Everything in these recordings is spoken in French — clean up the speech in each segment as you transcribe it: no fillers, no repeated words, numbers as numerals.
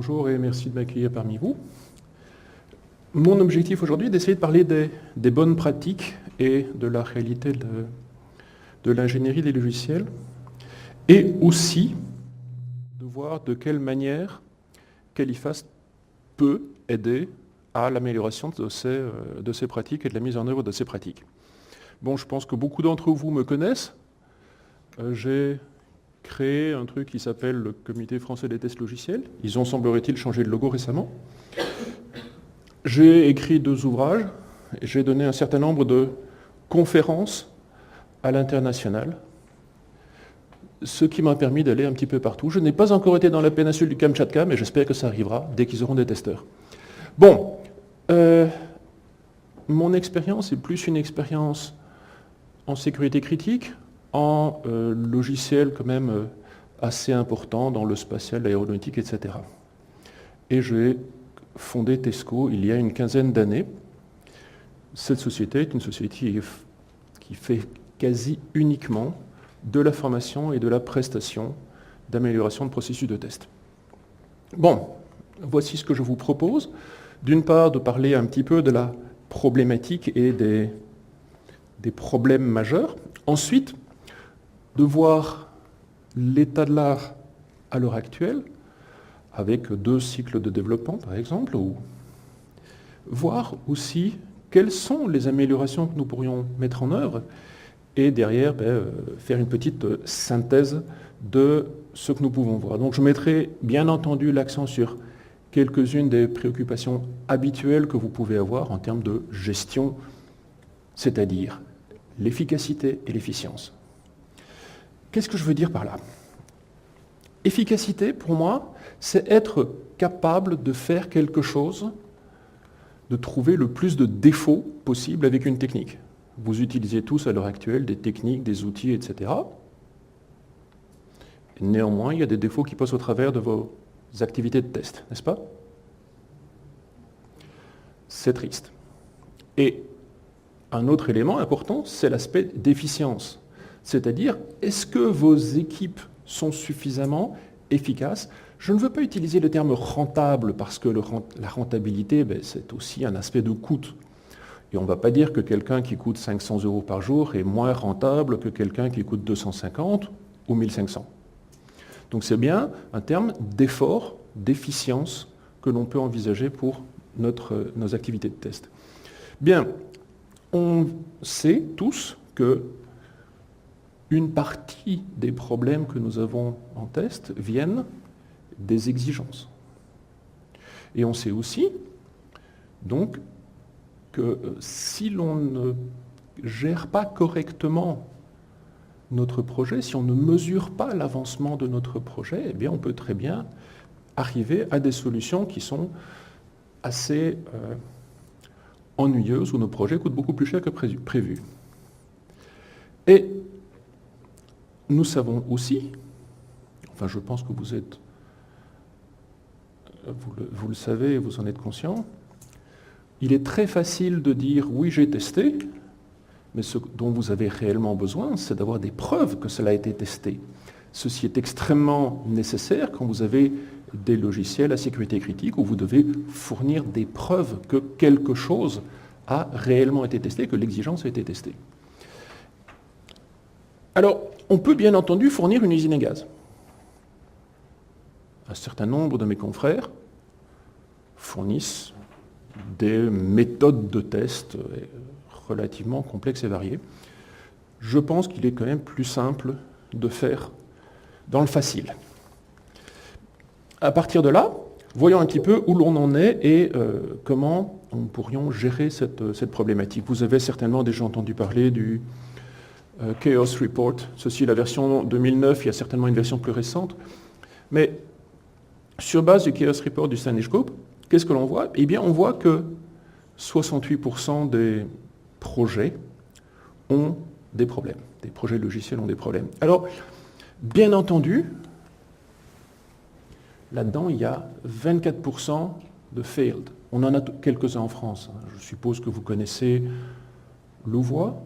Bonjour et merci de m'accueillir parmi vous. Mon objectif aujourd'hui est d'essayer de parler des bonnes pratiques et de la réalité de l'ingénierie des logiciels et aussi de voir de quelle manière Califast peut aider à l'amélioration de ces pratiques et de la mise en œuvre de ces pratiques. Bon, je pense que beaucoup d'entre vous me connaissent. J'ai créé un truc qui s'appelle le Comité français des tests logiciels. Ils ont, semblerait-il, changé de logo récemment. J'ai écrit 2 ouvrages et j'ai donné un certain nombre de conférences à l'international, ce qui m'a permis d'aller un petit peu partout. Je n'ai pas encore été dans la péninsule du Kamtchatka, mais j'espère que ça arrivera dès qu'ils auront des testeurs. Bon, mon expérience est plus une expérience en sécurité critique, en logiciel quand même assez important dans le spatial, l'aéronautique, etc. Et j'ai fondé Tesco il y a une quinzaine d'années. Cette société est une société qui fait quasi uniquement de la formation et de la prestation d'amélioration de processus de test. Bon, voici ce que je vous propose. D'une part, de parler un petit peu de la problématique et des problèmes majeurs. Ensuite, de voir l'état de l'art à l'heure actuelle, avec 2 cycles de développement par exemple, ou voir aussi quelles sont les améliorations que nous pourrions mettre en œuvre, et derrière faire une petite synthèse de ce que nous pouvons voir. Donc je mettrai bien entendu l'accent sur quelques-unes des préoccupations habituelles que vous pouvez avoir en termes de gestion, c'est-à-dire l'efficacité et l'efficience. Qu'est-ce que je veux dire par là? Efficacité, pour moi, c'est être capable de faire quelque chose, de trouver le plus de défauts possible avec une technique. Vous utilisez tous à l'heure actuelle des techniques, des outils, etc. Néanmoins, il y a des défauts qui passent au travers de vos activités de test, n'est-ce pas? C'est triste. Et un autre élément important, c'est l'aspect d'efficience. C'est-à-dire, est-ce que vos équipes sont suffisamment efficaces? Je ne veux pas utiliser le terme rentable parce que la rentabilité, c'est aussi un aspect de coût. Et on ne va pas dire que quelqu'un qui coûte 500 € par jour est moins rentable que quelqu'un qui coûte 250 ou 1500. Donc c'est bien un terme d'effort, d'efficience que l'on peut envisager pour nos activités de test. Bien, on sait tous que une partie des problèmes que nous avons en test viennent des exigences. Et on sait aussi, donc, que si l'on ne gère pas correctement notre projet, si on ne mesure pas l'avancement de notre projet, eh bien on peut très bien arriver à des solutions qui sont assez ennuyeuses, où nos projets coûtent beaucoup plus cher que prévu. Et nous savons aussi, enfin je pense que vous le savez, vous en êtes conscient, il est très facile de dire oui j'ai testé, mais ce dont vous avez réellement besoin, c'est d'avoir des preuves que cela a été testé. Ceci est extrêmement nécessaire quand vous avez des logiciels à sécurité critique où vous devez fournir des preuves que quelque chose a réellement été testé, que l'exigence a été testée. Alors, on peut bien entendu fournir une usine à gaz. Un certain nombre de mes confrères fournissent des méthodes de test relativement complexes et variées. Je pense qu'il est quand même plus simple de faire dans le facile. À partir de là, voyons un petit peu où l'on en est et comment nous pourrions gérer cette problématique. Vous avez certainement déjà entendu parler du Chaos Report. Ceci est la version 2009, il y a certainement une version plus récente. Mais sur base du Chaos Report du Staniscope, qu'est-ce que l'on voit? Eh bien, on voit que 68% des projets ont des problèmes. Des projets logiciels ont des problèmes. Alors, bien entendu, là-dedans, il y a 24% de failed. On en a quelques-uns en France. Je suppose que vous connaissez Louvois.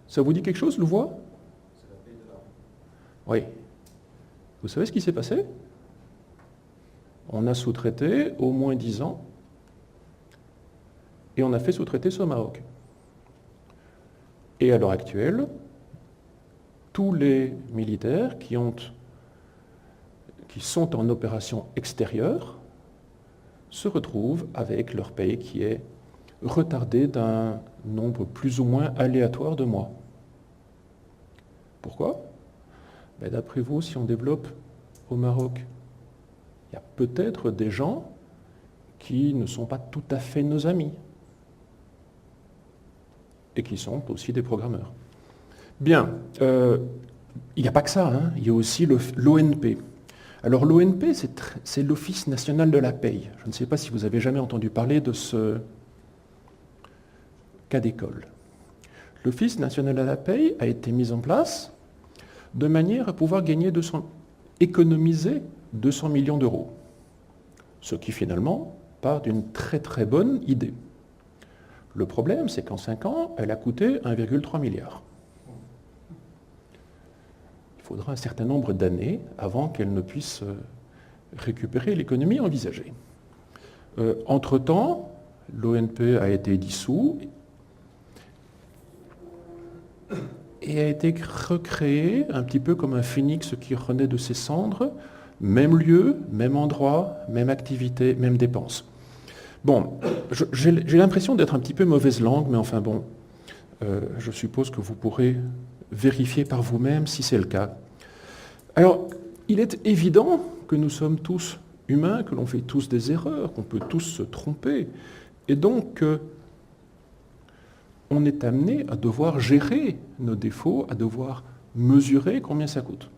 Ça vous dit quelque chose, Louvois? Oui. Vous savez ce qui s'est passé? On a sous-traité au moins 10 ans et on a fait sous-traiter ce au Maroc. Et à l'heure actuelle, tous les militaires qui sont en opération extérieure se retrouvent avec leur paye qui est retardée d'un nombre plus ou moins aléatoire de mois. Pourquoi? D'après vous, si on développe au Maroc, il y a peut-être des gens qui ne sont pas tout à fait nos amis et qui sont aussi des programmeurs. Bien, il n'y a pas que ça, hein. Il y a aussi l'ONP. Alors l'ONP, c'est l'Office national de la paye. Je ne sais pas si vous avez jamais entendu parler de ce cas d'école. L'Office national de la paye a été mis en place de manière à pouvoir économiser 200 millions d'euros. Ce qui finalement part d'une très très bonne idée. Le problème, c'est qu'en 5 ans, elle a coûté 1,3 milliard. Il faudra un certain nombre d'années avant qu'elle ne puisse récupérer l'économie envisagée. Entre-temps, l'ONP a été dissous et a été recréé un petit peu comme un phénix qui renaît de ses cendres, même lieu, même endroit, même activité, même dépense. Bon, j'ai l'impression d'être un petit peu mauvaise langue, mais enfin bon, je suppose que vous pourrez vérifier par vous-même si c'est le cas. Alors, il est évident que nous sommes tous humains, que l'on fait tous des erreurs, qu'on peut tous se tromper, et donc on est amené à devoir gérer nos défauts, à devoir mesurer combien ça coûte.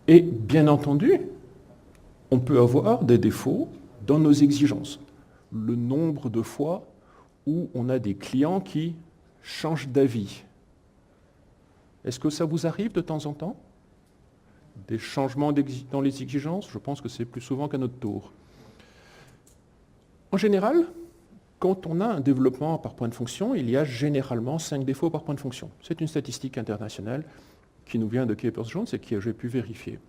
Et bien entendu, on peut avoir des défauts dans nos exigences. Le nombre de fois où on a des clients qui changent d'avis. Est-ce que ça vous arrive de temps en temps? Des changements dans les exigences? Je pense que c'est plus souvent qu'à notre tour. En général, quand on a un développement par point de fonction, il y a généralement 5 défauts par point de fonction. C'est une statistique internationale qui nous vient de Capers-Jones et que j'ai pu vérifier.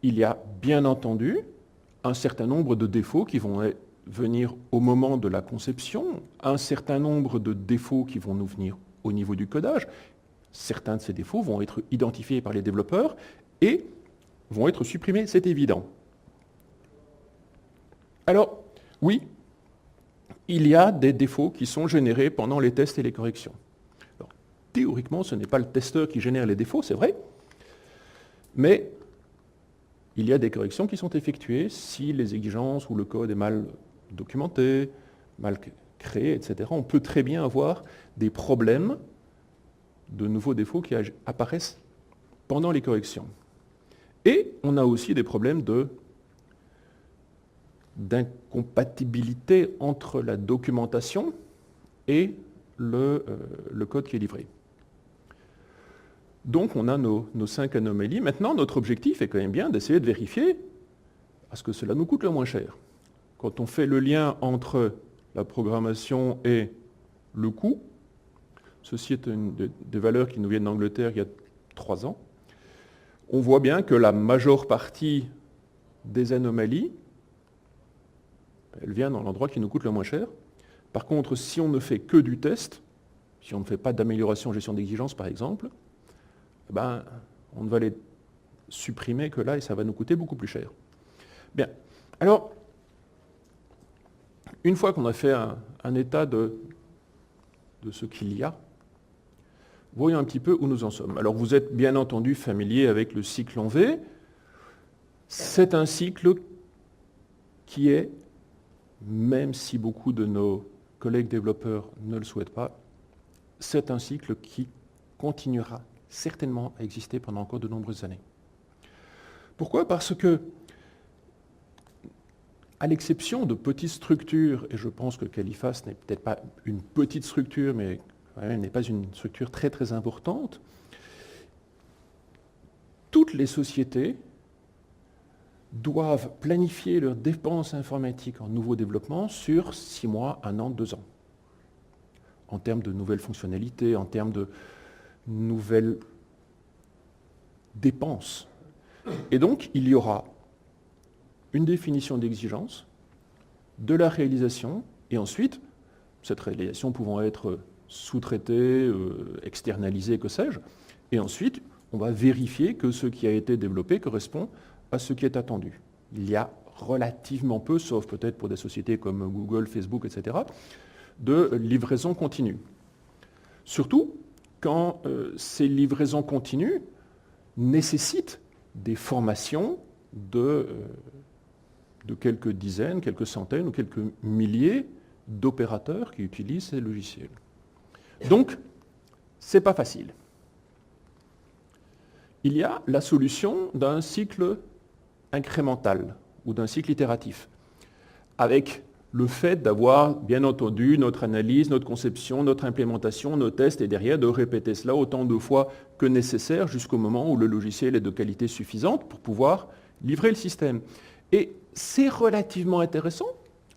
Il y a bien entendu un certain nombre de défauts qui vont venir au moment de la conception, un certain nombre de défauts qui vont nous venir au niveau du codage. Certains de ces défauts vont être identifiés par les développeurs et vont être supprimés, c'est évident. Alors, oui, il y a des défauts qui sont générés pendant les tests et les corrections. Alors, théoriquement, ce n'est pas le testeur qui génère les défauts, c'est vrai, mais il y a des corrections qui sont effectuées si les exigences ou le code est mal documenté, mal créé, etc. On peut très bien avoir des problèmes de nouveaux défauts qui apparaissent pendant les corrections. Et on a aussi des problèmes d'incompatibilité entre la documentation et le code qui est livré. Donc on a nos 5 anomalies. Maintenant, notre objectif est quand même bien d'essayer de vérifier à ce que cela nous coûte le moins cher. Quand on fait le lien entre la programmation et le coût, ceci est une des valeurs qui nous viennent d'Angleterre il y a 3 ans, on voit bien que la majeure partie des anomalies, elle vient dans l'endroit qui nous coûte le moins cher. Par contre, si on ne fait que du test, si on ne fait pas d'amélioration en gestion d'exigence par exemple, on ne va les supprimer que là et ça va nous coûter beaucoup plus cher. Bien, alors, une fois qu'on a fait un état de ce qu'il y a, voyons un petit peu où nous en sommes. Alors vous êtes bien entendu familier avec le cycle en V. C'est un cycle qui est, même si beaucoup de nos collègues développeurs ne le souhaitent pas, c'est un cycle qui continuera certainement à exister pendant encore de nombreuses années. Pourquoi? Parce que, à l'exception de petites structures, et je pense que Califas n'est peut-être pas une petite structure, mais elle n'est pas une structure très très importante, toutes les sociétés doivent planifier leurs dépenses informatiques en nouveau développement sur 6 mois, 1 an, 2 ans. En termes de nouvelles fonctionnalités, en termes de nouvelles dépenses. Et donc, il y aura une définition d'exigence, de la réalisation, et ensuite, cette réalisation pouvant être sous-traitée, externalisée, que sais-je, et ensuite, on va vérifier que ce qui a été développé correspond à ce qui est attendu. Il y a relativement peu, sauf peut-être pour des sociétés comme Google, Facebook, etc., de livraison continue. Surtout quand ces livraisons continues nécessitent des formations de quelques dizaines, quelques centaines ou quelques milliers d'opérateurs qui utilisent ces logiciels. Donc, ce n'est pas facile. Il y a la solution d'un cycle incrémental ou d'un cycle itératif, avec le fait d'avoir, bien entendu, notre analyse, notre conception, notre implémentation, nos tests, et derrière de répéter cela autant de fois que nécessaire jusqu'au moment où le logiciel est de qualité suffisante pour pouvoir livrer le système. Et c'est relativement intéressant,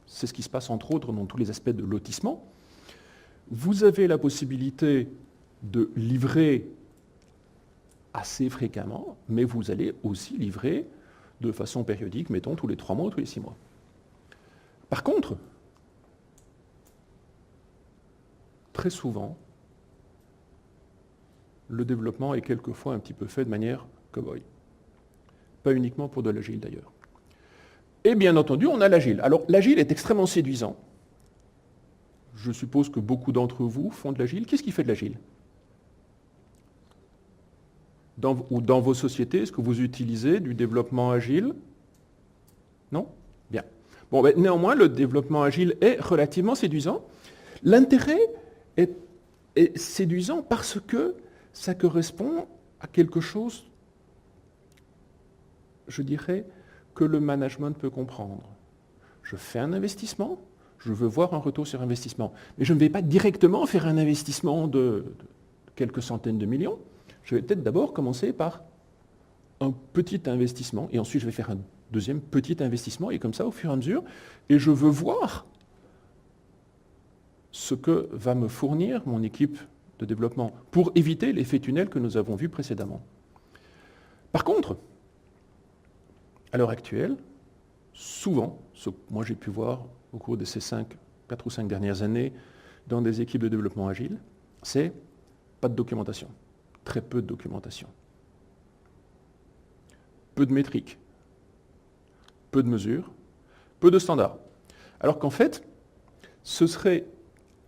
c'est ce qui se passe entre autres dans tous les aspects de lotissement. Vous avez la possibilité de livrer assez fréquemment, mais vous allez aussi livrer de façon périodique, mettons tous les 3 mois ou tous les 6 mois. Par contre, très souvent, le développement est quelquefois un petit peu fait de manière cow-boy. Pas uniquement pour de l'agile d'ailleurs. Et bien entendu, on a l'agile. Alors l'agile est extrêmement séduisant. Je suppose que beaucoup d'entre vous font de l'agile. Qu'est-ce qui fait de l'agile ? Dans vos sociétés, est-ce que vous utilisez du développement agile? Non? Bien. Bon, ben, néanmoins, le développement agile est relativement séduisant. L'intérêt est séduisant parce que ça correspond à quelque chose, je dirais, que le management peut comprendre. Je fais un investissement, je veux voir un retour sur investissement. Mais je ne vais pas directement faire un investissement de quelques centaines de millions. Je vais peut-être d'abord commencer par un petit investissement, et ensuite je vais faire un deuxième petit investissement, et comme ça, au fur et à mesure, et je veux voir ce que va me fournir mon équipe de développement, pour éviter l'effet tunnel que nous avons vu précédemment. Par contre, à l'heure actuelle, souvent, ce que moi j'ai pu voir au cours de ces 4 ou 5 dernières années dans des équipes de développement agile, c'est pas de documentation. Très peu de documentation. Peu de métriques. Peu de mesures. Peu de standards. Alors qu'en fait, ce serait,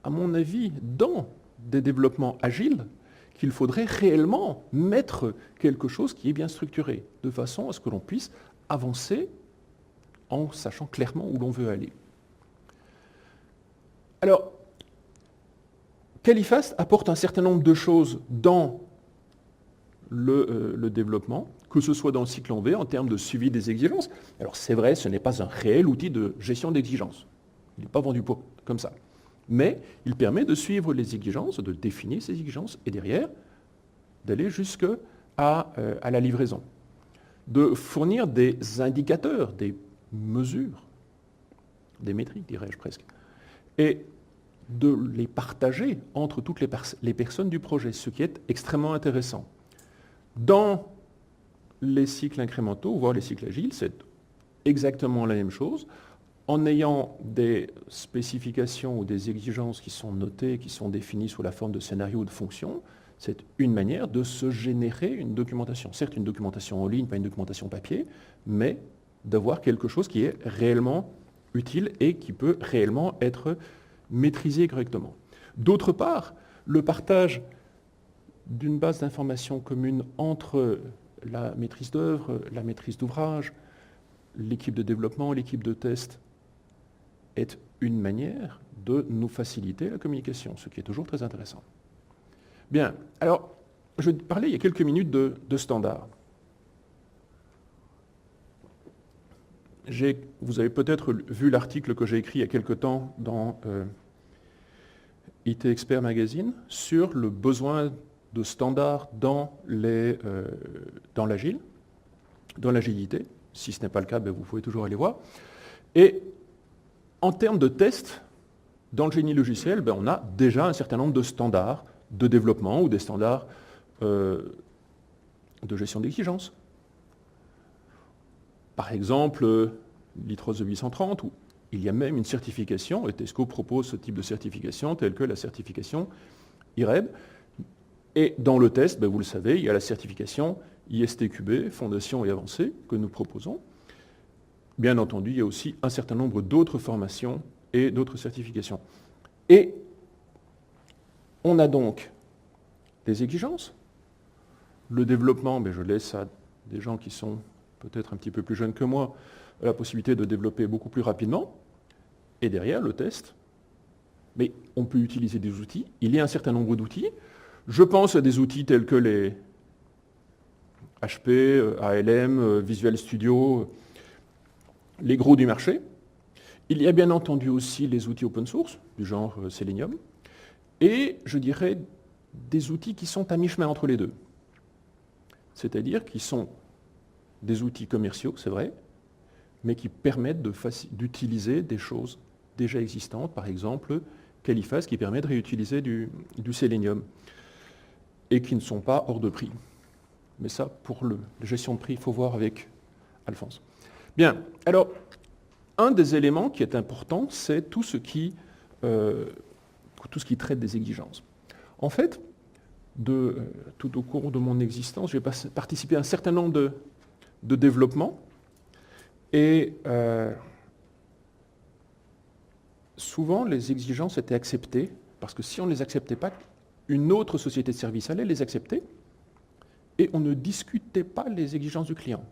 à mon avis, dans des développements agiles, qu'il faudrait réellement mettre quelque chose qui est bien structuré, de façon à ce que l'on puisse avancer en sachant clairement où l'on veut aller. Alors, Califast apporte un certain nombre de choses dans le développement, que ce soit dans le cycle en V en termes de suivi des exigences. Alors c'est vrai, ce n'est pas un réel outil de gestion d'exigences. Il n'est pas vendu comme ça. Mais il permet de suivre les exigences, de définir ces exigences, et derrière, d'aller jusqu'à la livraison. De fournir des indicateurs, des mesures, des métriques, dirais-je presque, et de les partager entre toutes les personnes du projet, ce qui est extrêmement intéressant. Dans les cycles incrémentaux, voire les cycles agiles, c'est exactement la même chose, en ayant des spécifications ou des exigences qui sont notées, qui sont définies sous la forme de scénarios ou de fonctions. C'est une manière de se générer une documentation. Certes, une documentation en ligne, pas une documentation papier, mais d'avoir quelque chose qui est réellement utile et qui peut réellement être maîtrisé correctement. D'autre part, le partage d'une base d'informations commune entre la maîtrise d'œuvre, la maîtrise d'ouvrage, l'équipe de développement, l'équipe de test, est une manière de nous faciliter la communication, ce qui est toujours très intéressant. Bien, alors, je parlais il y a quelques minutes de standards. Vous avez peut-être vu l'article que j'ai écrit il y a quelque temps dans IT Expert Magazine sur le besoin de standards dans l'agile, dans l'agilité. Si ce n'est pas le cas, vous pouvez toujours aller voir. Et en termes de tests, dans le génie logiciel, on a déjà un certain nombre de standards de développement ou des standards de gestion d'exigence. Par exemple, l'ITROS 830, où il y a même une certification, et TESCO propose ce type de certification, telle que la certification IREB. Et dans le test, vous le savez, il y a la certification ISTQB, Fondation et Avancée, que nous proposons. Bien entendu, il y a aussi un certain nombre d'autres formations et d'autres certifications. Et on a donc des exigences. Le développement, je laisse à des gens qui sont peut-être un petit peu plus jeunes que moi la possibilité de développer beaucoup plus rapidement. Et derrière, le test. Mais on peut utiliser des outils. Il y a un certain nombre d'outils. Je pense à des outils tels que les HP, ALM, Visual Studio, les gros du marché. Il y a bien entendu aussi les outils open source, du genre Selenium, et je dirais des outils qui sont à mi-chemin entre les deux. C'est-à-dire qui sont des outils commerciaux, c'est vrai, mais qui permettent d'utiliser des choses déjà existantes, par exemple Califas qui permet de réutiliser du Selenium, et qui ne sont pas hors de prix. Mais ça, pour la gestion de prix, il faut voir avec Alphonse. Bien, alors, un des éléments qui est important, c'est tout ce qui traite des exigences. En fait, tout au cours de mon existence, j'ai participé à un certain nombre de développements, et souvent les exigences étaient acceptées, parce que si on ne les acceptait pas, une autre société de service allait les accepter, et on ne discutait pas les exigences du client,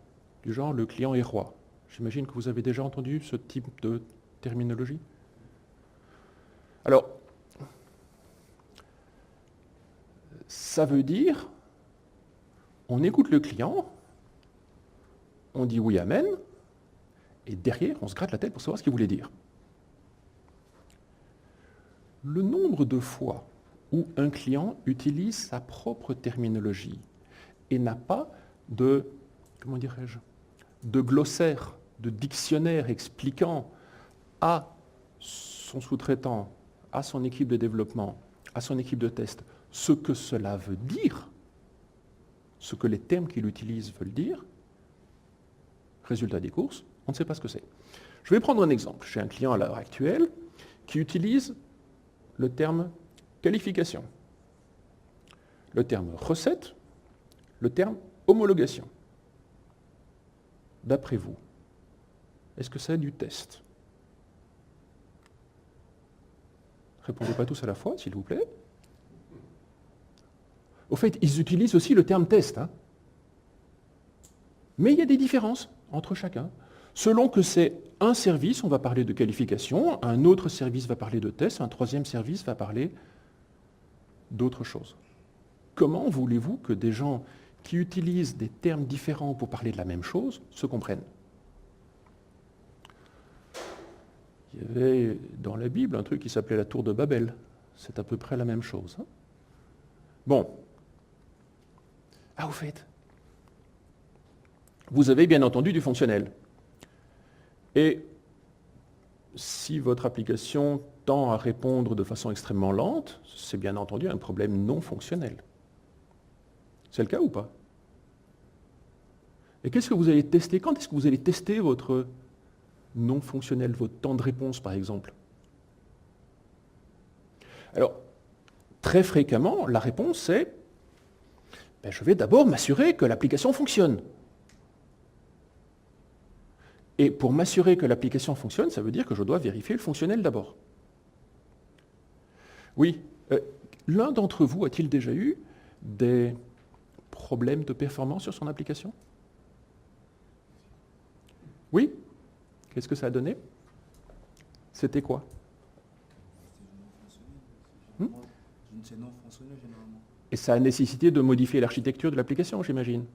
du genre le client est roi. J'imagine que vous avez déjà entendu ce type de terminologie. Alors, ça veut dire, on écoute le client, on dit oui, amen, et derrière, on se gratte la tête pour savoir ce qu'il voulait dire. Le nombre de fois où un client utilise sa propre terminologie et n'a pas de, comment dirais-je, de glossaire, de dictionnaire expliquant à son sous-traitant, à son équipe de développement, à son équipe de test, ce que cela veut dire, ce que les termes qu'il utilise veulent dire, résultat des courses, on ne sait pas ce que c'est. Je vais prendre un exemple. J'ai un client à l'heure actuelle qui utilise le terme qualification, le terme recette, le terme homologation. D'après vous, est-ce que c'est du test? Répondez pas tous à la fois, s'il vous plaît. Au fait, ils utilisent aussi le terme test. Mais il y a des différences entre chacun. Selon que c'est un service, on va parler de qualification, un autre service va parler de test, un troisième service va parler d'autre chose. Comment voulez-vous que des gens qui utilisent des termes différents pour parler de la même chose se comprennent? Il y avait dans la Bible un truc qui s'appelait la tour de Babel. C'est à peu près la même chose. Bon. Ah, au fait, vous avez bien entendu du fonctionnel. Et si votre application tend à répondre de façon extrêmement lente, c'est bien entendu un problème non fonctionnel. C'est le cas ou pas? Et qu'est-ce que vous allez tester? Quand est-ce que vous allez tester votre non fonctionnel, votre temps de réponse par exemple? Alors, très fréquemment, la réponse est je vais d'abord m'assurer que l'application fonctionne. Et pour m'assurer que l'application fonctionne, ça veut dire que je dois vérifier le fonctionnel d'abord. Oui, l'un d'entre vous a-t-il déjà eu des problèmes de performance sur son application? Oui? Qu'est-ce que ça a donné? C'était quoi? C'est non fonctionnel généralement. Et ça a nécessité de modifier l'architecture de l'application, j'imagine?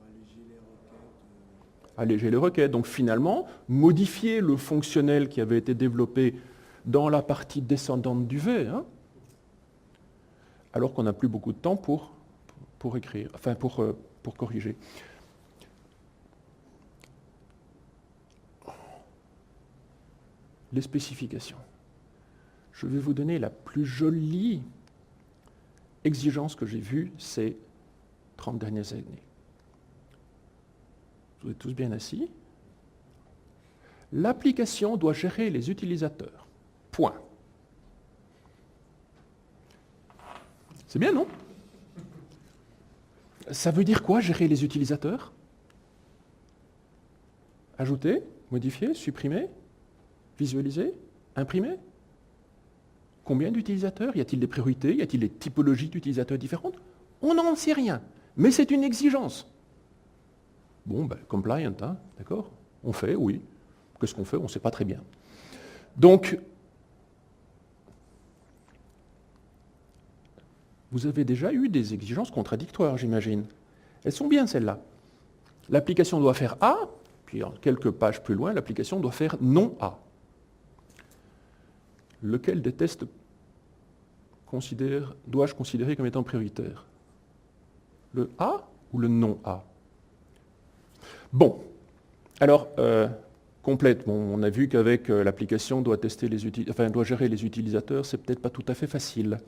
Alléger les requêtes. Alléger les requêtes. Donc finalement, modifier le fonctionnel qui avait été développé dans la partie descendante du V, alors qu'on n'a plus beaucoup de temps pour écrire, enfin pour corriger. Les spécifications. Je vais vous donner la plus jolie exigence que j'ai vue ces 30 dernières années. Vous êtes tous bien assis. L'application doit gérer les utilisateurs. Point. C'est bien, non? Ça veut dire quoi, gérer les utilisateurs? Ajouter, modifier, supprimer, visualiser, imprimer? Combien d'utilisateurs? Y a-t-il des priorités? Y a-t-il des typologies d'utilisateurs différentes? On n'en sait rien, mais c'est une exigence. Bon, ben, compliant, hein, d'accord? On fait, oui. Qu'est-ce qu'on fait? On ne sait pas très bien. Donc, vous avez déjà eu des exigences contradictoires, j'imagine. Elles sont bien, celles-là. L'application doit faire A, puis quelques pages plus loin, l'application doit faire non A. Lequel des tests dois-je considérer comme étant prioritaire? Le A ou le non A? Bon, alors, complète. Bon, on a vu qu'avec l'application doit gérer les utilisateurs, c'est peut-être pas tout à fait facile.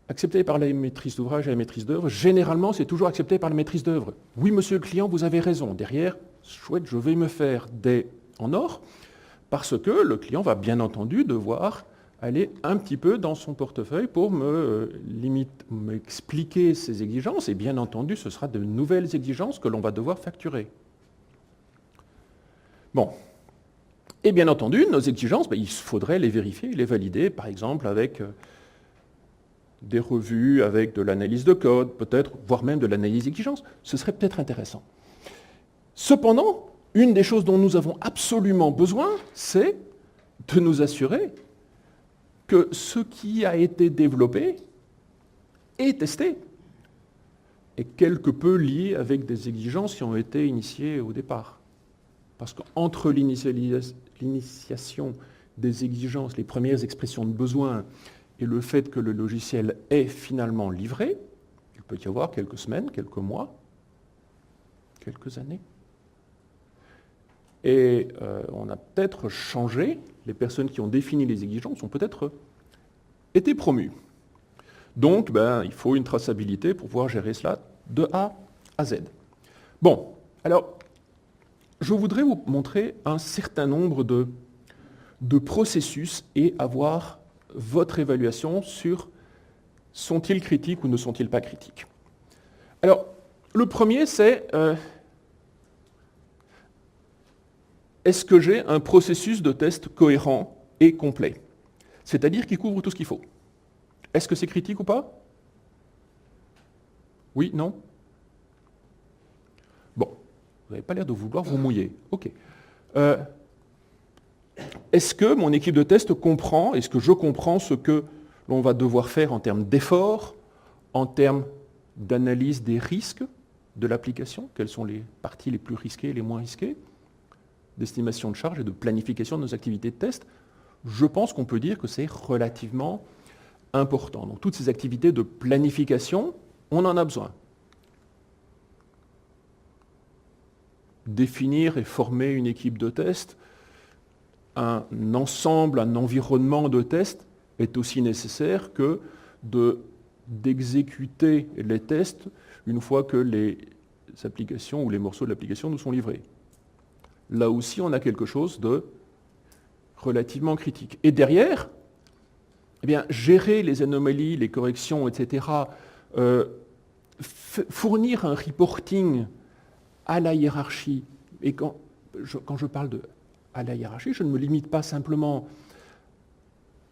Accepté par la maîtrise d'ouvrage et la maîtrise d'œuvre, généralement, c'est toujours accepté par la maîtrise d'œuvre. Oui, monsieur le client, vous avez raison. Derrière, chouette, je vais me faire des en or, parce que le client va bien entendu devoir aller un petit peu dans son portefeuille pour m'expliquer ses exigences, et bien entendu, ce sera de nouvelles exigences que l'on va devoir facturer. Bon. Et bien entendu, nos exigences, il faudrait les vérifier, les valider, par exemple avec des revues, avec de l'analyse de code, peut-être, voire même de l'analyse d'exigence. Ce serait peut-être intéressant. Cependant, une des choses dont nous avons absolument besoin, c'est de nous assurer que ce qui a été développé est testé, et quelque peu lié avec des exigences qui ont été initiées au départ. Parce qu'entre l'initiation des exigences, les premières expressions de besoin, et le fait que le logiciel est finalement livré, il peut y avoir quelques semaines, quelques mois, quelques années. Et on a peut-être changé, les personnes qui ont défini les exigences ont peut-être été promues. Donc, il faut une traçabilité pour pouvoir gérer cela de A à Z. Bon, alors, je voudrais vous montrer un certain nombre de processus et avoir votre évaluation sur sont-ils critiques ou ne sont-ils pas critiques. Alors, le premier, c'est est-ce que j'ai un processus de test cohérent et complet? C'est-à-dire qui couvre tout ce qu'il faut. Est-ce que c'est critique ou pas? Oui, non? Bon, vous n'avez pas l'air de vouloir vous mouiller. OK. Est-ce que mon équipe de test comprend, est-ce que je comprends ce que l'on va devoir faire en termes d'efforts, en termes d'analyse des risques de l'application, quelles sont les parties les plus risquées et les moins risquées, d'estimation de charge et de planification de nos activités de test? Je pense qu'on peut dire que c'est relativement important. Donc toutes ces activités de planification, on en a besoin. Définir et former une équipe de test, un ensemble, un environnement de test est aussi nécessaire que d'exécuter les tests une fois que les applications ou les morceaux de l'application nous sont livrés. Là aussi, on a quelque chose de relativement critique. Et derrière, gérer les anomalies, les corrections, etc., fournir un reporting à la hiérarchie. Et quand je parle à la hiérarchie, je ne me limite pas simplement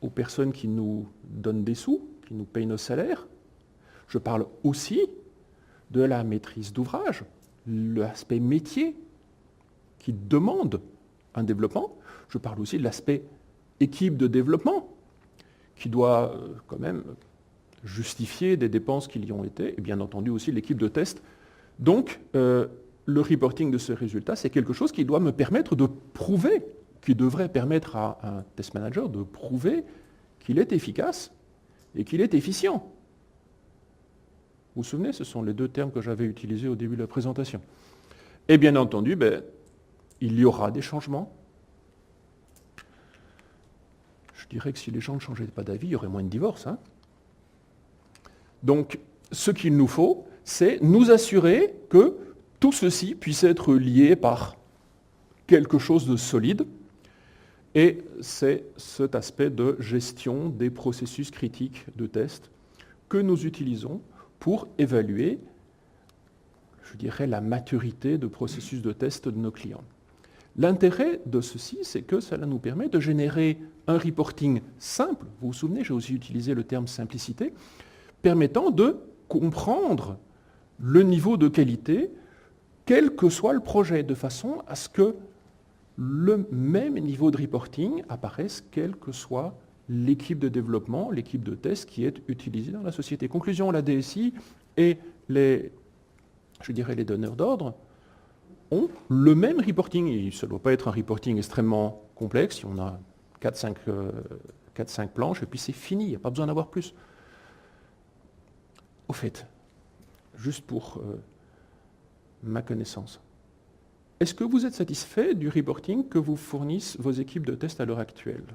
aux personnes qui nous donnent des sous, qui nous payent nos salaires. Je parle aussi de la maîtrise d'ouvrage, l'aspect métier qui demande un développement. Je parle aussi de l'aspect équipe de développement qui doit quand même justifier des dépenses qui y ont été, et bien entendu aussi l'équipe de test. Donc, le reporting de ce résultat, c'est quelque chose qui doit me permettre de prouver, qui devrait permettre à un test manager de prouver qu'il est efficace et qu'il est efficient. Vous vous souvenez, ce sont les deux termes que j'avais utilisés au début de la présentation. Et bien entendu, il y aura des changements. Je dirais que si les gens ne changeaient pas d'avis, il y aurait moins de divorces. Hein. Donc, ce qu'il nous faut, c'est nous assurer que tout ceci puisse être lié par quelque chose de solide. Et c'est cet aspect de gestion des processus critiques de test que nous utilisons pour évaluer, je dirais, la maturité de processus de test de nos clients. L'intérêt de ceci, c'est que cela nous permet de générer un reporting simple, vous vous souvenez, j'ai aussi utilisé le terme simplicité, permettant de comprendre le niveau de qualité, quel que soit le projet, de façon à ce que le même niveau de reporting apparaisse, quelle que soit l'équipe de développement, l'équipe de test qui est utilisée dans la société. Conclusion, la DSI et les donneurs d'ordre ont le même reporting. Et ça ne doit pas être un reporting extrêmement complexe. On a 4-5 planches et puis c'est fini, il n'y a pas besoin d'avoir plus. Au fait, juste pour ma connaissance, est-ce que vous êtes satisfait du reporting que vous fournissent vos équipes de test à l'heure actuelle?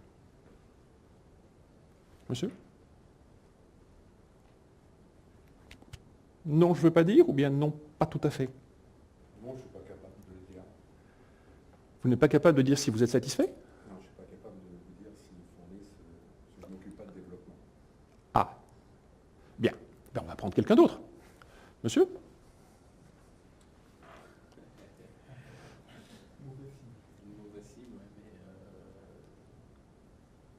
Monsieur? Non, je ne veux pas dire, ou bien non, pas tout à fait? Non, je ne suis pas capable de le dire. Vous n'êtes pas capable de dire si vous êtes satisfait? Non, je ne suis pas capable de vous dire s'ils fournissent, je ne m'occupe pas de développement. Ah, bien. Ben, on va prendre quelqu'un d'autre. Monsieur? Mauvais signe, ouais, mais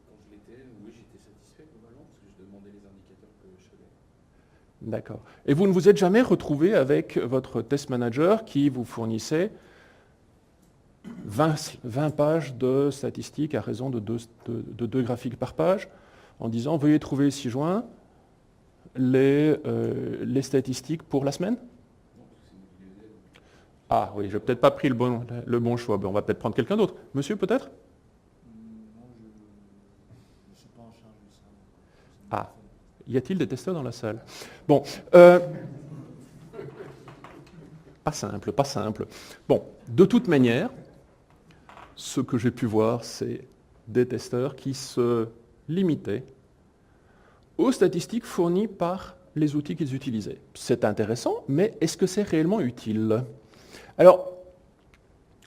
quand je l'étais, oui, j'étais satisfait globalement parce que je demandais les indicateurs que je faisais. D'accord. Et vous ne vous êtes jamais retrouvé avec votre test manager qui vous fournissait 20 pages de statistiques à raison de 2 graphiques par page, en disant veuillez trouver ci-joint les statistiques pour la semaine? Ah oui, je n'ai peut-être pas pris le bon choix. Ben, on va peut-être prendre quelqu'un d'autre. Monsieur, peut-être? Non, je ne suis pas en charge de ça. Ah, y a-t-il des testeurs dans la salle? Bon, pas simple, pas simple. Bon, de toute manière, ce que j'ai pu voir, c'est des testeurs qui se limitaient aux statistiques fournies par les outils qu'ils utilisaient. C'est intéressant, mais est-ce que c'est réellement utile? Alors,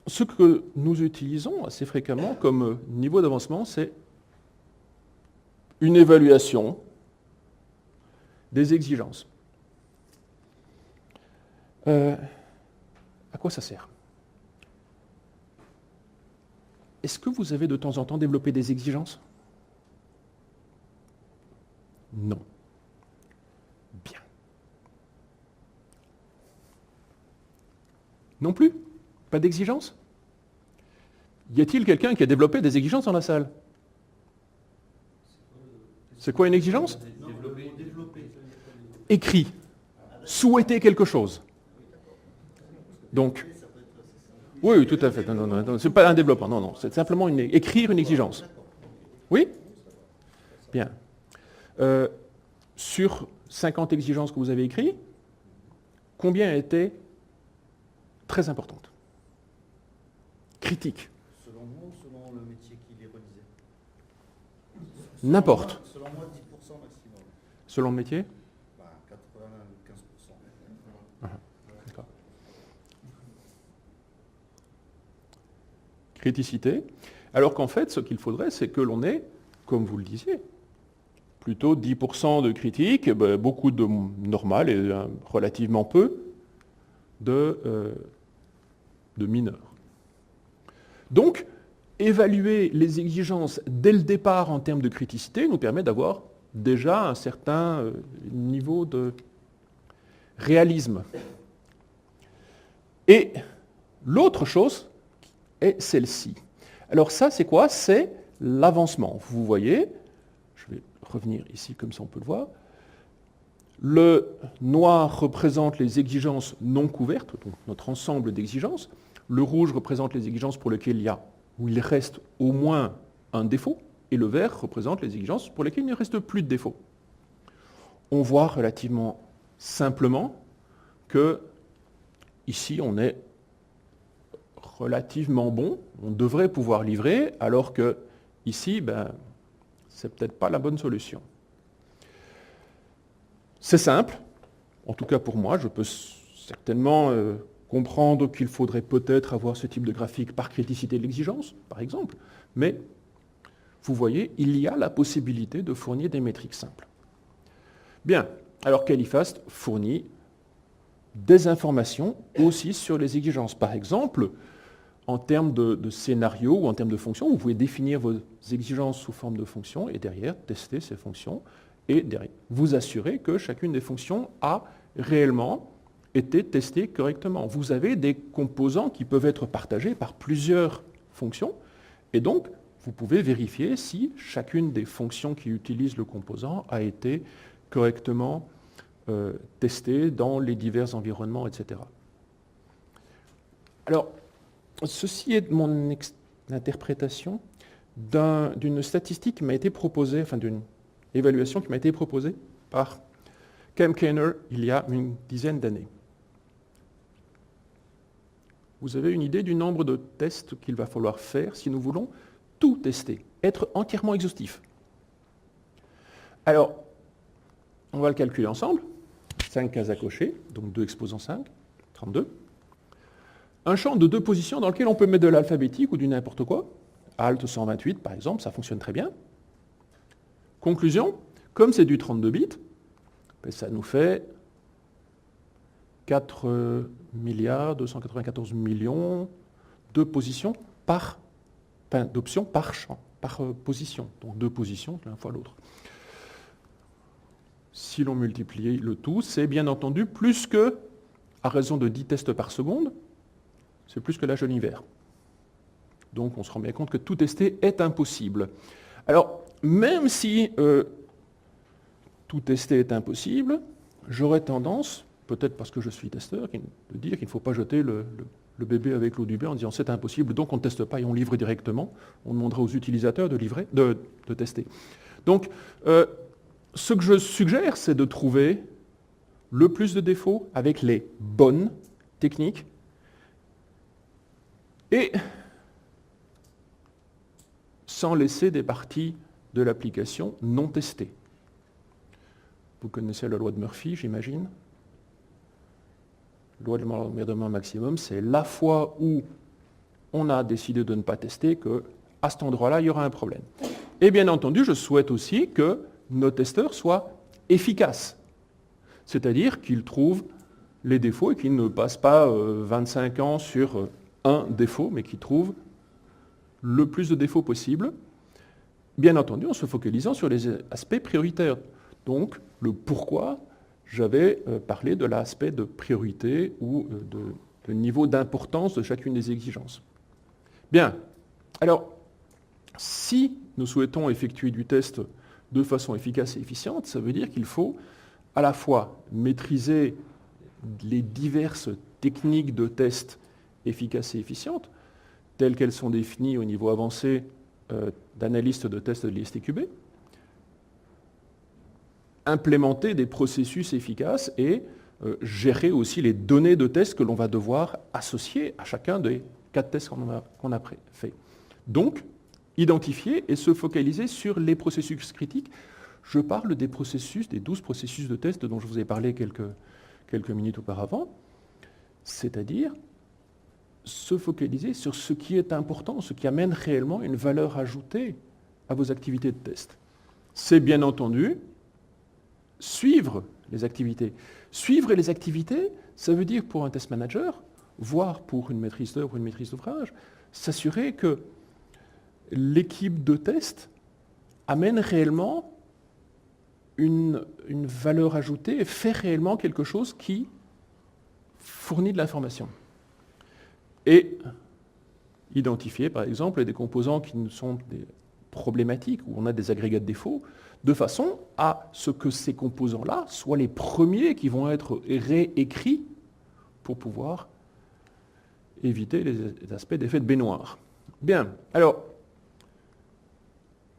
ce que nous utilisons assez fréquemment comme niveau d'avancement, c'est une évaluation des exigences. À quoi ça sert? Est-ce que vous avez de temps en temps développé des exigences? Non. Bien. Non plus? Pas d'exigences? Y a-t-il quelqu'un qui a développé des exigences dans la salle? C'est quoi une exigence? Écrit. Souhaiter quelque chose. Donc, oui, tout à fait. Non, c'est pas un développement. Non, c'est simplement écrire une exigence. Oui? Bien. Sur 50 exigences que vous avez écrites, combien étaient très importantes? Critiques? Selon vous, selon le métier qui les relisait? N'importe. Selon moi, 10% maximum. Selon le métier? 95%. D'accord. Criticité. Alors qu'en fait, ce qu'il faudrait, c'est que l'on ait, comme vous le disiez, plutôt 10% de critiques, beaucoup de normal et relativement peu de mineurs. Donc, évaluer les exigences dès le départ en termes de criticité nous permet d'avoir déjà un certain niveau de réalisme. Et l'autre chose est celle-ci. Alors ça, c'est quoi? C'est l'avancement. Vous voyez, je vais revenir ici comme ça on peut le voir. Le noir représente les exigences non couvertes, donc notre ensemble d'exigences. Le rouge représente les exigences pour lesquelles il reste au moins un défaut. Et le vert représente les exigences pour lesquelles il ne reste plus de défaut. On voit relativement simplement que ici on est relativement bon, on devrait pouvoir livrer, alors que ici, c'est peut-être pas la bonne solution. C'est simple, en tout cas pour moi, je peux certainement comprendre qu'il faudrait peut-être avoir ce type de graphique par criticité de l'exigence, par exemple, mais vous voyez, il y a la possibilité de fournir des métriques simples. Bien, alors Califast fournit des informations aussi sur les exigences. Par exemple, en termes de scénario ou en termes de fonctions, vous pouvez définir vos exigences sous forme de fonctions et derrière tester ces fonctions et derrière vous assurer que chacune des fonctions a réellement été testée correctement. Vous avez des composants qui peuvent être partagés par plusieurs fonctions et donc vous pouvez vérifier si chacune des fonctions qui utilisent le composant a été correctement testée dans les divers environnements, etc. Alors, ceci est mon interprétation d'une statistique qui m'a été proposée, enfin d'une évaluation qui m'a été proposée par Cam Kainer il y a une dizaine d'années. Vous avez une idée du nombre de tests qu'il va falloir faire si nous voulons tout tester, être entièrement exhaustif. Alors, on va le calculer ensemble. 5 cases à cocher, donc 2 exposants 5, 32. Un champ de 2 positions dans lequel on peut mettre de l'alphabétique ou du n'importe quoi. Alt 128 par exemple, ça fonctionne très bien. Conclusion, comme c'est du 32 bits, ça nous fait 4 milliards 294 millions de positions par, enfin, d'options par champ, par position. Donc 2 positions l'un fois l'autre. Si l'on multiplie le tout, c'est bien entendu plus que, à raison de 10 tests par seconde, c'est plus que l'âge de l'hiver. Donc on se rend bien compte que tout tester est impossible. Alors, même si tout tester est impossible, j'aurais tendance, peut-être parce que je suis testeur, de dire qu'il ne faut pas jeter le bébé avec l'eau du bain en disant c'est impossible, donc on ne teste pas et on livre directement. On demandera aux utilisateurs de tester. Donc, ce que je suggère, c'est de trouver le plus de défauts avec les bonnes techniques et sans laisser des parties de l'application non testées. Vous connaissez la loi de Murphy, j'imagine. La loi de l'emmerdement maximum, c'est la fois où on a décidé de ne pas tester qu'à cet endroit-là, il y aura un problème. Et bien entendu, je souhaite aussi que nos testeurs soient efficaces, c'est-à-dire qu'ils trouvent les défauts et qu'ils ne passent pas 25 ans sur un défaut, mais qu'ils trouvent le plus de défauts possible, bien entendu en se focalisant sur les aspects prioritaires. Donc, le pourquoi j'avais parlé de l'aspect de priorité ou de niveau d'importance de chacune des exigences. Bien, alors, si nous souhaitons effectuer du test de façon efficace et efficiente, ça veut dire qu'il faut à la fois maîtriser les diverses techniques de test efficaces et efficientes, telles qu'elles sont définies au niveau avancé d'analyste de test de l'ISTQB, implémenter des processus efficaces et gérer aussi les données de test que l'on va devoir associer à chacun des 4 tests qu'on a fait. Donc, identifier et se focaliser sur les processus critiques. Je parle des processus, des 12 processus de test dont je vous ai parlé quelques minutes auparavant, c'est-à-dire se focaliser sur ce qui est important, ce qui amène réellement une valeur ajoutée à vos activités de test. C'est bien entendu suivre les activités. Suivre les activités, ça veut dire pour un test manager, voire pour une maîtrise d'œuvre ou une maîtrise d'ouvrage, s'assurer que l'équipe de test amène réellement une valeur ajoutée et fait réellement quelque chose qui fournit de l'information. Et identifier, par exemple, des composants qui sont des problématiques, où on a des agrégats de défauts, de façon à ce que ces composants-là soient les premiers qui vont être réécrits pour pouvoir éviter les aspects d'effet de baignoire. Bien, alors,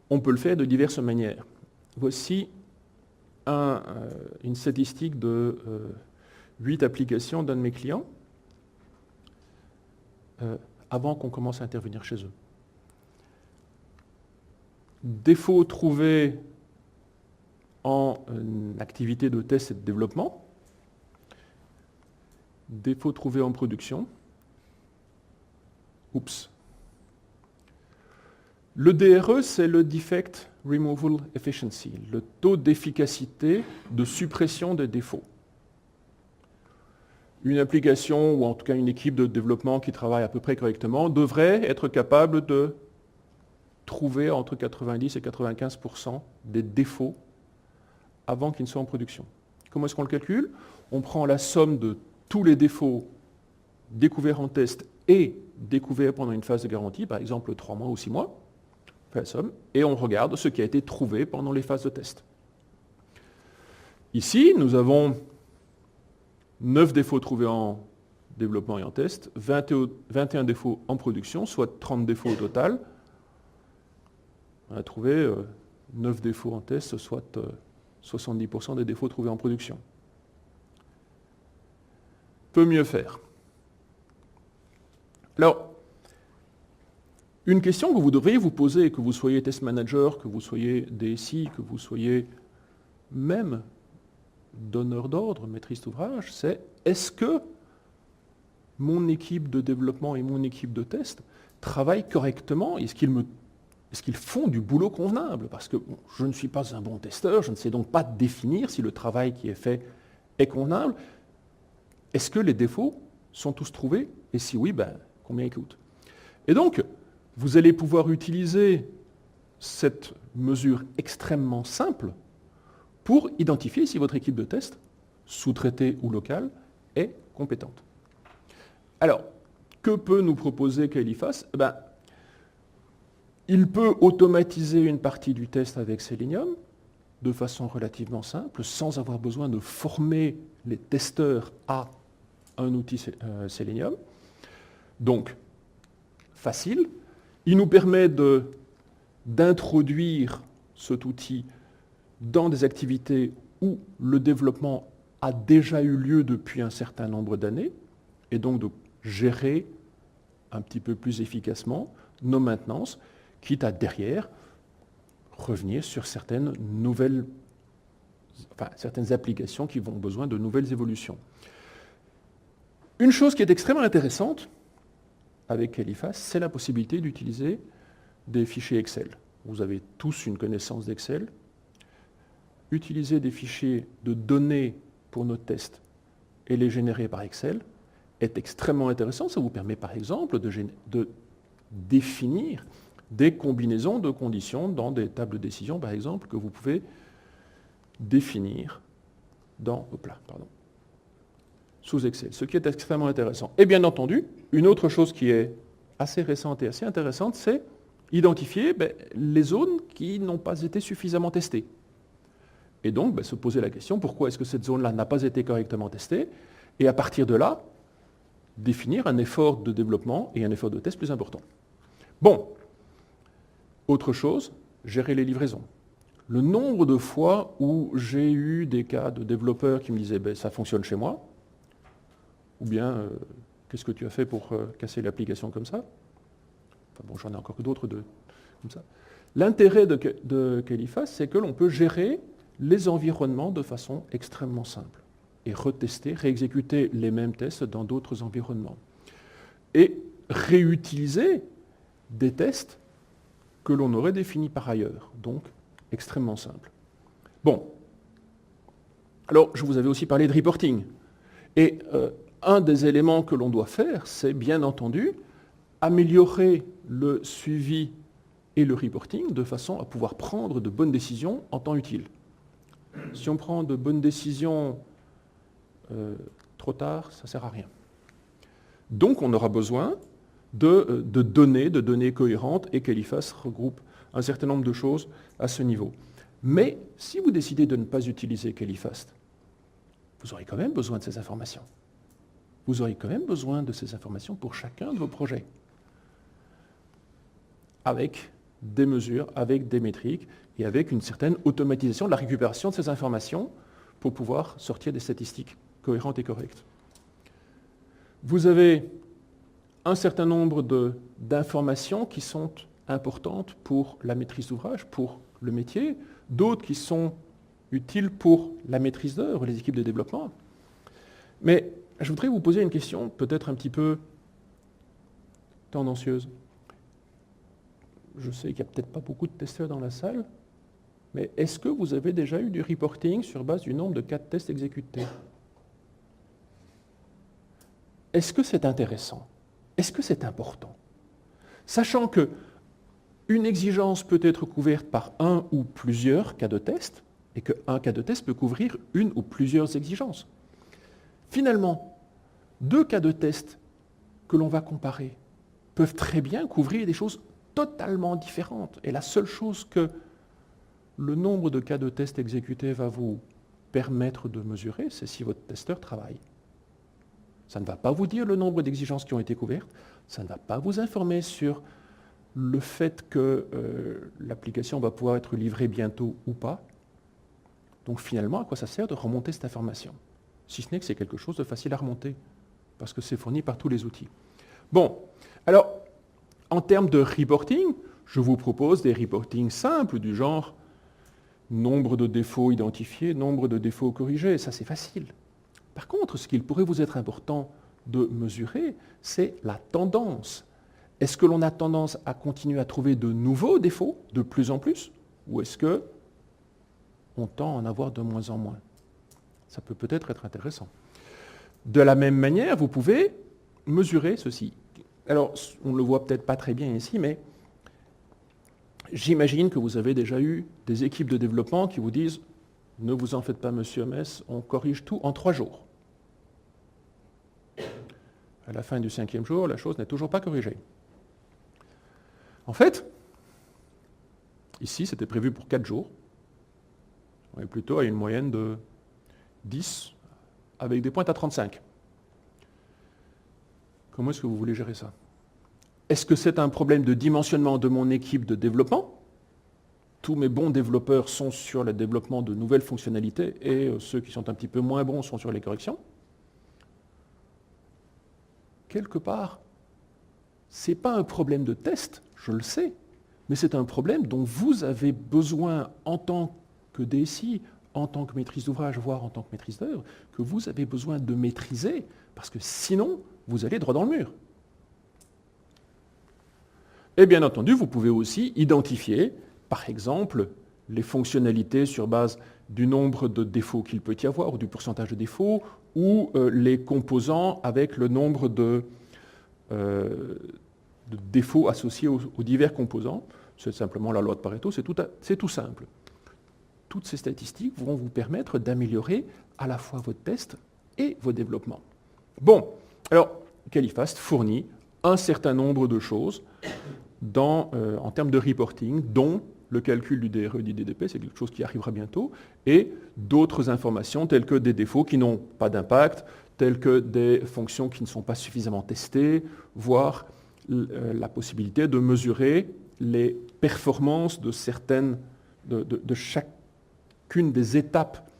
on peut le faire de diverses manières. Voici une statistique de 8 applications d'un de mes clients, avant qu'on commence à intervenir chez eux. Défauts trouvés en activité de test et de développement. défauts trouvés en production. Oups. Le DRE, c'est le Defect Removal Efficiency, le taux d'efficacité de suppression des défauts. Une application, ou en tout cas une équipe de développement qui travaille à peu près correctement, devrait être capable de trouver entre 90 et 95% des défauts avant qu'ils ne soient en production. Comment est-ce qu'on le calcule? On prend la somme de tous les défauts découverts en test et découverts pendant une phase de garantie, par exemple 3 mois ou 6 mois, on fait la somme, et on regarde ce qui a été trouvé pendant les phases de test. Ici, nous avons 9 défauts trouvés en développement et en test, 21 défauts en production, soit 30 défauts au total. On a trouvé 9 défauts en test, soit 70% des défauts trouvés en production. Peut mieux faire. Alors, une question que vous devriez vous poser, que vous soyez test manager, que vous soyez DSI, que vous soyez même donneur d'ordre, maîtrise d'ouvrage, c'est est-ce que mon équipe de développement et mon équipe de test travaillent correctement? Est-ce qu'ils font du boulot convenable? Parce que bon, je ne suis pas un bon testeur, je ne sais donc pas définir si le travail qui est fait est convenable. Est-ce que les défauts sont tous trouvés? Et si oui, combien ils coûtent? Et donc, vous allez pouvoir utiliser cette mesure extrêmement simple pour identifier si votre équipe de test, sous-traitée ou locale, est compétente. Alors, que peut nous proposer Caelifas? Il peut automatiser une partie du test avec Selenium de façon relativement simple, sans avoir besoin de former les testeurs à un outil Selenium. Donc, facile. Il nous permet d'introduire cet outil dans des activités où le développement a déjà eu lieu depuis un certain nombre d'années, et donc de gérer un petit peu plus efficacement nos maintenances, quitte à derrière revenir sur certaines applications qui vont besoin de nouvelles évolutions. Une chose qui est extrêmement intéressante avec Caelifas, c'est la possibilité d'utiliser des fichiers Excel. Vous avez tous une connaissance d'Excel. Utiliser des fichiers de données pour nos tests et les générer par Excel est extrêmement intéressant. Ça vous permet par exemple de définir des combinaisons de conditions dans des tables de décision, par exemple, que vous pouvez définir sous Excel, ce qui est extrêmement intéressant. Et bien entendu, une autre chose qui est assez récente et assez intéressante, c'est identifier les zones qui n'ont pas été suffisamment testées. Et donc, se poser la question, pourquoi est-ce que cette zone-là n'a pas été correctement testée? Et à partir de là, définir un effort de développement et un effort de test plus important. Bon, autre chose, gérer les livraisons. Le nombre de fois où j'ai eu des cas de développeurs qui me disaient ça fonctionne chez moi, ou bien qu'est-ce que tu as fait pour casser l'application comme ça? Enfin bon, j'en ai encore d'autres comme ça. L'intérêt de Caelifas, c'est que l'on peut gérer les environnements de façon extrêmement simple et retester, réexécuter les mêmes tests dans d'autres environnements. Et réutiliser des tests que l'on aurait définis par ailleurs, donc extrêmement simple. Bon, alors je vous avais aussi parlé de reporting. Et un des éléments que l'on doit faire, c'est bien entendu améliorer le suivi et le reporting de façon à pouvoir prendre de bonnes décisions en temps utile. Si on prend de bonnes décisions trop tard, ça ne sert à rien. Donc on aura besoin de données cohérentes, et Caelifas regroupe un certain nombre de choses à ce niveau. Mais si vous décidez de ne pas utiliser Caelifas, vous aurez quand même besoin de ces informations. Vous aurez quand même besoin de ces informations pour chacun de vos projets, avec des mesures, avec des métriques et avec une certaine automatisation de la récupération de ces informations pour pouvoir sortir des statistiques cohérentes et correctes. Vous avez un certain nombre d'informations qui sont importantes pour la maîtrise d'ouvrage, pour le métier, d'autres qui sont utiles pour la maîtrise d'œuvre, les équipes de développement. Mais je voudrais vous poser une question peut-être un petit peu tendancieuse. Je sais qu'il n'y a peut-être pas beaucoup de testeurs dans la salle, mais est-ce que vous avez déjà eu du reporting sur base du nombre de cas de tests exécutés? Est-ce que c'est intéressant? Est-ce que c'est important? Sachant que une exigence peut être couverte par un ou plusieurs cas de test, et qu'un cas de test peut couvrir une ou plusieurs exigences. Finalement, deux cas de test que l'on va comparer peuvent très bien couvrir des choses totalement différentes. Et la seule chose que le nombre de cas de test exécutés va vous permettre de mesurer, c'est si votre testeur travaille. Ça ne va pas vous dire le nombre d'exigences qui ont été couvertes, ça ne va pas vous informer sur le fait que l'application va pouvoir être livrée bientôt ou pas. Donc finalement, à quoi ça sert de remonter cette information? Si ce n'est que c'est quelque chose de facile à remonter, parce que c'est fourni par tous les outils. Bon, alors, en termes de reporting, je vous propose des reportings simples du genre nombre de défauts identifiés, nombre de défauts corrigés, ça c'est facile. Par contre, ce qu'il pourrait vous être important de mesurer, c'est la tendance. Est-ce que l'on a tendance à continuer à trouver de nouveaux défauts de plus en plus, ou est-ce que on tend à en avoir de moins en moins? Ça peut peut-être être intéressant. De la même manière, vous pouvez mesurer ceci. Alors, on ne le voit peut-être pas très bien ici, mais j'imagine que vous avez déjà eu des équipes de développement qui vous disent « Ne vous en faites pas, monsieur MS, on corrige tout en 3 jours. » À la fin du 5e jour, la chose n'est toujours pas corrigée. En fait, ici, c'était prévu pour 4 jours. On est plutôt à une moyenne de 10, avec des pointes à 35. Comment est-ce que vous voulez gérer ça? Est-ce que c'est un problème de dimensionnement de mon équipe de développement? Tous mes bons développeurs sont sur le développement de nouvelles fonctionnalités et ceux qui sont un petit peu moins bons sont sur les corrections. Quelque part, ce n'est pas un problème de test, je le sais, mais c'est un problème dont vous avez besoin en tant que DSI, en tant que maîtrise d'ouvrage, voire en tant que maîtrise d'œuvre, que vous avez besoin de maîtriser, parce que sinon, vous allez droit dans le mur. Et bien entendu, vous pouvez aussi identifier, par exemple, les fonctionnalités sur base du nombre de défauts qu'il peut y avoir, ou du pourcentage de défauts, ou les composants avec le nombre de défauts associés aux divers composants. C'est simplement la loi de Pareto, c'est tout simple. Toutes ces statistiques vont vous permettre d'améliorer à la fois votre test et vos développements. Bon, alors, Califast fournit un certain nombre de choses en termes de reporting, dont le calcul du DRE et du DDP, c'est quelque chose qui arrivera bientôt, et d'autres informations telles que des défauts qui n'ont pas d'impact, telles que des fonctions qui ne sont pas suffisamment testées, voire la possibilité de mesurer les performances de chacune des étapes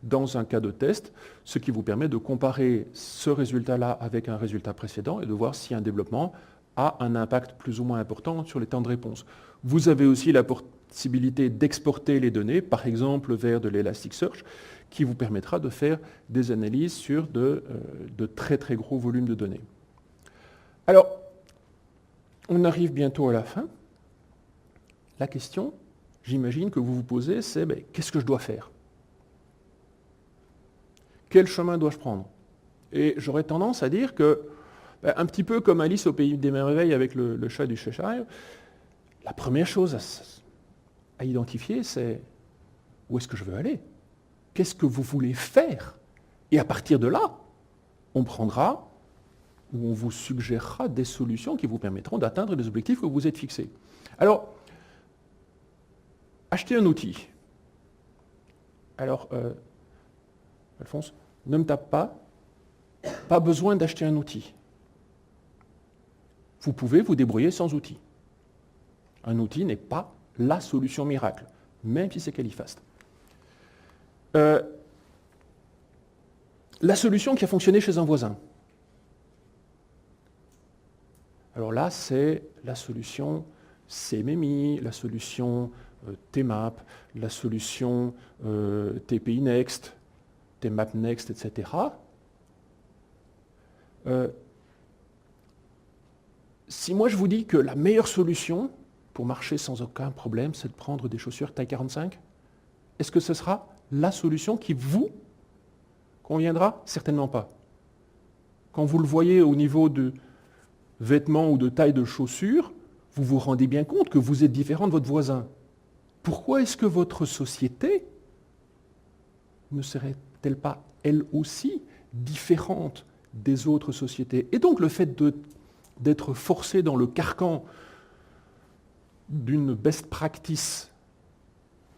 dans un cas de test, ce qui vous permet de comparer ce résultat-là avec un résultat précédent et de voir si un développement a un impact plus ou moins important sur les temps de réponse. Vous avez aussi la possibilité d'exporter les données, par exemple vers de l'Elasticsearch, qui vous permettra de faire des analyses sur de très très gros volumes de données. Alors, on arrive bientôt à la fin. La question, j'imagine, que vous vous posez, c'est qu'est-ce que je dois faire? Quel chemin dois-je prendre? Et j'aurais tendance à dire que, un petit peu comme Alice au pays des merveilles avec le chat du Cheshire, la première chose à identifier, c'est où est-ce que je veux aller? Qu'est-ce que vous voulez faire? Et à partir de là, on prendra ou on vous suggérera des solutions qui vous permettront d'atteindre les objectifs que vous vous êtes fixés. Alors, acheter un outil. Alors, Alphonse, ne me tape pas besoin d'acheter un outil. Vous pouvez vous débrouiller sans outil. Un outil n'est pas la solution miracle, même si c'est Califast. La solution qui a fonctionné chez un voisin. Alors là, c'est la solution CMMI, la solution TMAP, la solution TPI Next, TMAP Next, etc. Si moi je vous dis que la meilleure solution pour marcher sans aucun problème, c'est de prendre des chaussures taille 45, est-ce que ce sera la solution qui vous conviendra? Certainement pas. Quand vous le voyez au niveau de vêtements ou de taille de chaussures, vous vous rendez bien compte que vous êtes différent de votre voisin. Pourquoi est-ce que votre société ne serait-elle pas, elle aussi, différente des autres sociétés? Et donc le fait d'être forcé dans le carcan d'une best practice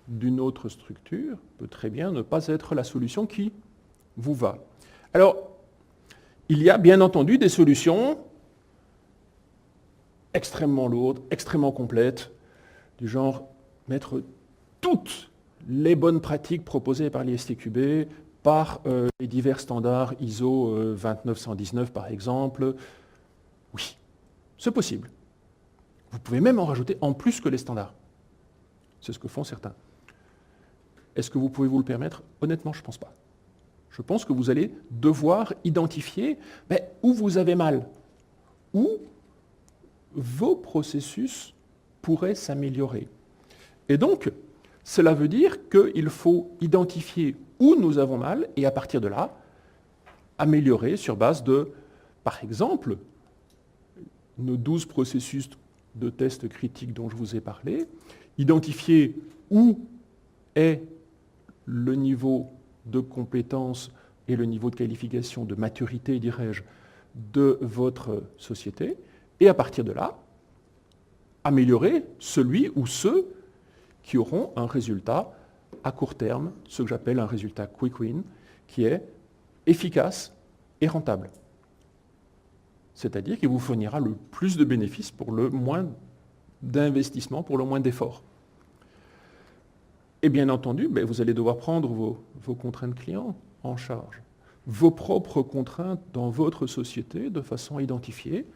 d'une autre structure peut très bien ne pas être la solution qui vous va. Alors, il y a bien entendu des solutions extrêmement lourdes, extrêmement complètes, du genre mettre toutes les bonnes pratiques proposées par l'ISTQB, par les divers standards ISO 29119 par exemple. Oui, c'est possible. Vous pouvez même en rajouter en plus que les standards. C'est ce que font certains. Est-ce que vous pouvez vous le permettre? Honnêtement, je ne pense pas. Je pense que vous allez devoir identifier où vous avez mal, où vos processus pourraient s'améliorer. Et donc, cela veut dire qu'il faut identifier où nous avons mal et à partir de là, améliorer sur base de, par exemple, nos 12 processus de tests critiques dont je vous ai parlé, identifier où est le niveau de compétence et le niveau de qualification, de maturité, dirais-je, de votre société, et à partir de là, améliorer celui ou ceux qui auront un résultat à court terme, ce que j'appelle un résultat quick win, qui est efficace et rentable. C'est-à-dire qu'il vous fournira le plus de bénéfices pour le moins d'investissement, pour le moins d'efforts. Et bien entendu, vous allez devoir prendre vos contraintes clients en charge, vos propres contraintes dans votre société de façon à identifier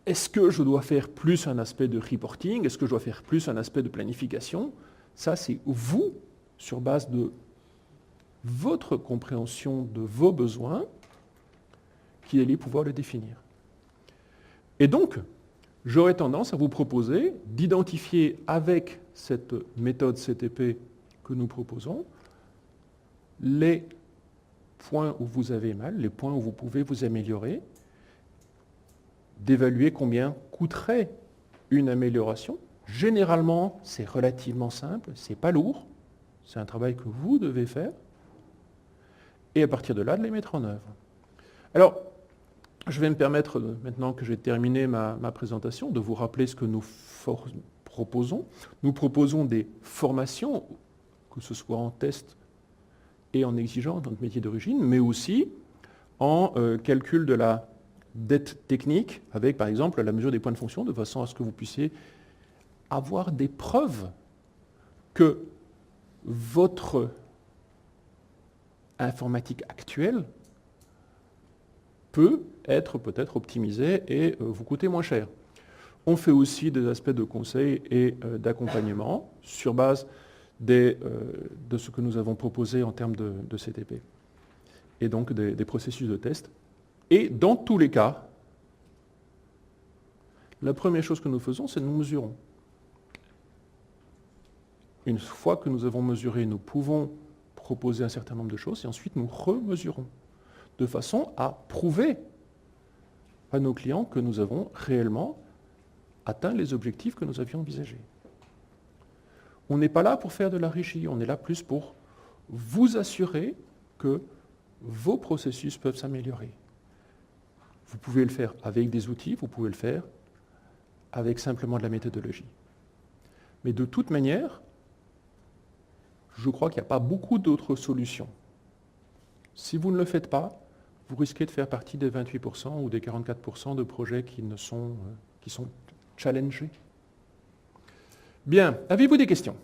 est-ce que je dois faire plus un aspect de reporting, est-ce que je dois faire plus un aspect de planification? Ça, c'est vous, sur base de votre compréhension de vos besoins, qui allez pouvoir le définir. Et donc, j'aurais tendance à vous proposer d'identifier avec cette méthode CTP que nous proposons les points où vous avez mal, les points où vous pouvez vous améliorer, d'évaluer combien coûterait une amélioration. Généralement, c'est relativement simple, c'est pas lourd, c'est un travail que vous devez faire, et à partir de là, de les mettre en œuvre. Alors, je vais me permettre, maintenant que j'ai terminé ma présentation, de vous rappeler ce que nous proposons. Nous proposons des formations, que ce soit en test et en exigence dans notre métier d'origine, mais aussi en calcul de la dette technique, avec par exemple la mesure des points de fonction, de façon à ce que vous puissiez avoir des preuves que votre informatique actuelle peut être peut-être optimisée et vous coûter moins cher. On fait aussi des aspects de conseil et d'accompagnement sur base de ce que nous avons proposé en termes de CTP et donc des processus de test. Et dans tous les cas, la première chose que nous faisons, c'est nous mesurons. Une fois que nous avons mesuré, nous pouvons proposer un certain nombre de choses et ensuite nous remesurons de façon à prouver à nos clients que nous avons réellement atteint les objectifs que nous avions envisagés. On n'est pas là pour faire de la régie, on est là plus pour vous assurer que vos processus peuvent s'améliorer. Vous pouvez le faire avec des outils, vous pouvez le faire avec simplement de la méthodologie. Mais de toute manière, je crois qu'il n'y a pas beaucoup d'autres solutions. Si vous ne le faites pas, vous risquez de faire partie des 28% ou des 44% de projets qui sont challengés. Bien, avez-vous des questions ?